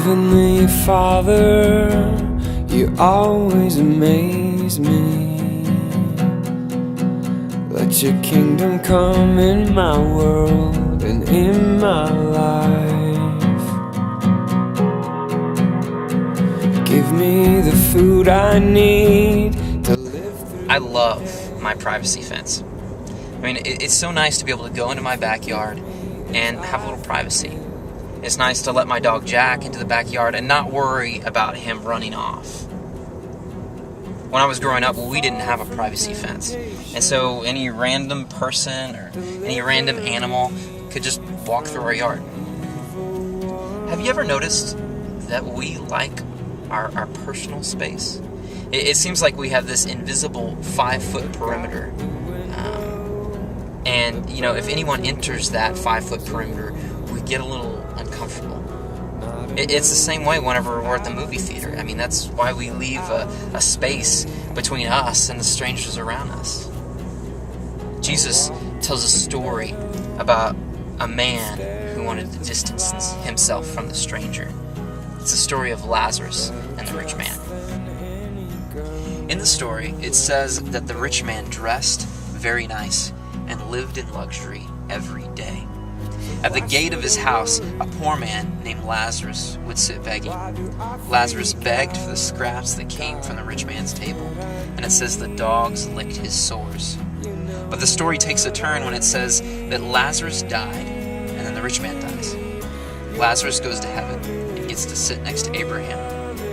Heavenly Father, you always amaze me. Let your kingdom come in my world and in my life. Give me the food I need to live through. I love my privacy fence. I mean, it's so nice to be able to go into my backyard and have a little privacy. It's nice to let my dog Jack into the backyard and not worry about him running off. When I was growing up, we didn't have a privacy fence. And so any random person or any random animal could just walk through our yard. Have you ever noticed that we like our personal space? It seems like we have this invisible 5-foot perimeter. And, you know, if anyone enters that 5-foot perimeter, we get a little uncomfortable. It's the same way whenever we're at the movie theater. I mean, that's why we leave a space between us and the strangers around us. Jesus tells a story about a man who wanted to distance himself from the stranger. It's the story of Lazarus and the rich man. In the story, it says that the rich man dressed very nice and lived in luxury every day. At the gate of his house, a poor man named Lazarus would sit begging. Lazarus begged for the scraps that came from the rich man's table, and it says the dogs licked his sores. But the story takes a turn when it says that Lazarus died, and then the rich man dies. Lazarus goes to heaven and gets to sit next to Abraham,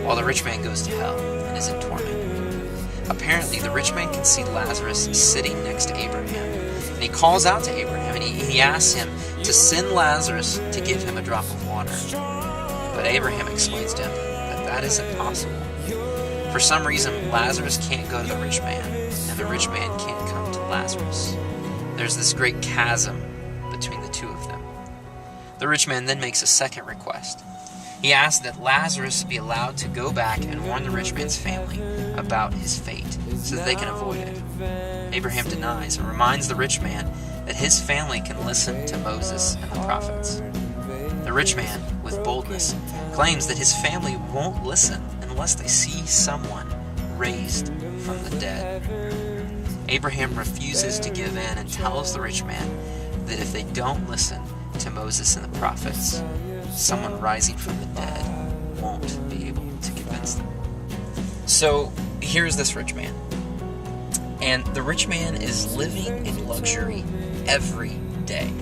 while the rich man goes to hell and is in torment. Apparently, the rich man can see Lazarus sitting next to Abraham, and he calls out to Abraham, and he asks him to send Lazarus to give him a drop of water. But Abraham explains to him that that isn't possible. For some reason, Lazarus can't go to the rich man, and the rich man can't come to Lazarus. There's this great chasm between the two of them. The rich man then makes a second request. He asks that Lazarus be allowed to go back and warn the rich man's family about his fate, so that they can avoid it. Abraham denies and reminds the rich man that his family can listen to Moses and the prophets. The rich man, with boldness, claims that his family won't listen unless they see someone raised from the dead. Abraham refuses to give in and tells the rich man that if they don't listen to Moses and the prophets, someone rising from the dead won't be able to convince them. So here's this rich man. And the rich man is living in luxury every day.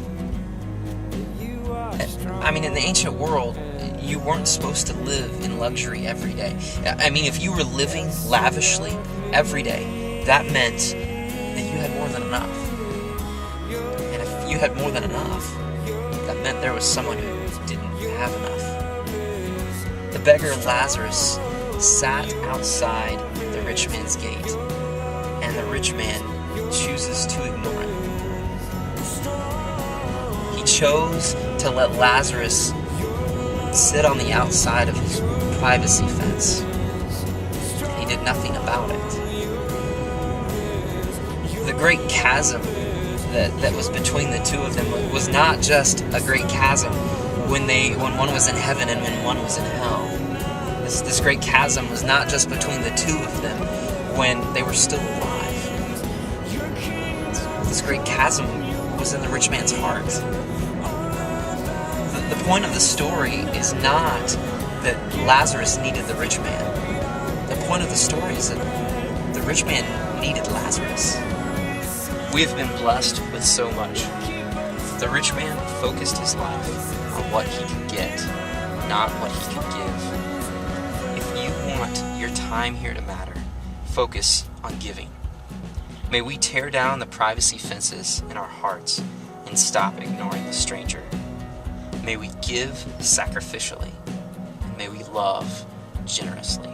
I mean, in the ancient world, you weren't supposed to live in luxury every day. I mean, if you were living lavishly every day, that meant that you had more than enough. And if you had more than enough, that meant there was someone who didn't have enough. The beggar Lazarus sat outside the rich man's gate, and the rich man chooses to ignore him. He chose to let Lazarus sit on the outside of his privacy fence. He did nothing about it. The great chasm that was between the two of them was not just a great chasm when one was in heaven and when one was in hell. This great chasm was not just between the two of them when they were still alive. This great chasm was in the rich man's heart. The point of the story is not that Lazarus needed the rich man. The point of the story is that the rich man needed Lazarus. We have been blessed with so much. The rich man focused his life on what he could get, not what he could give. If you want your time here to matter, focus on giving. May we tear down the privacy fences in our hearts and stop ignoring the stranger. May we give sacrificially, and may we love generously.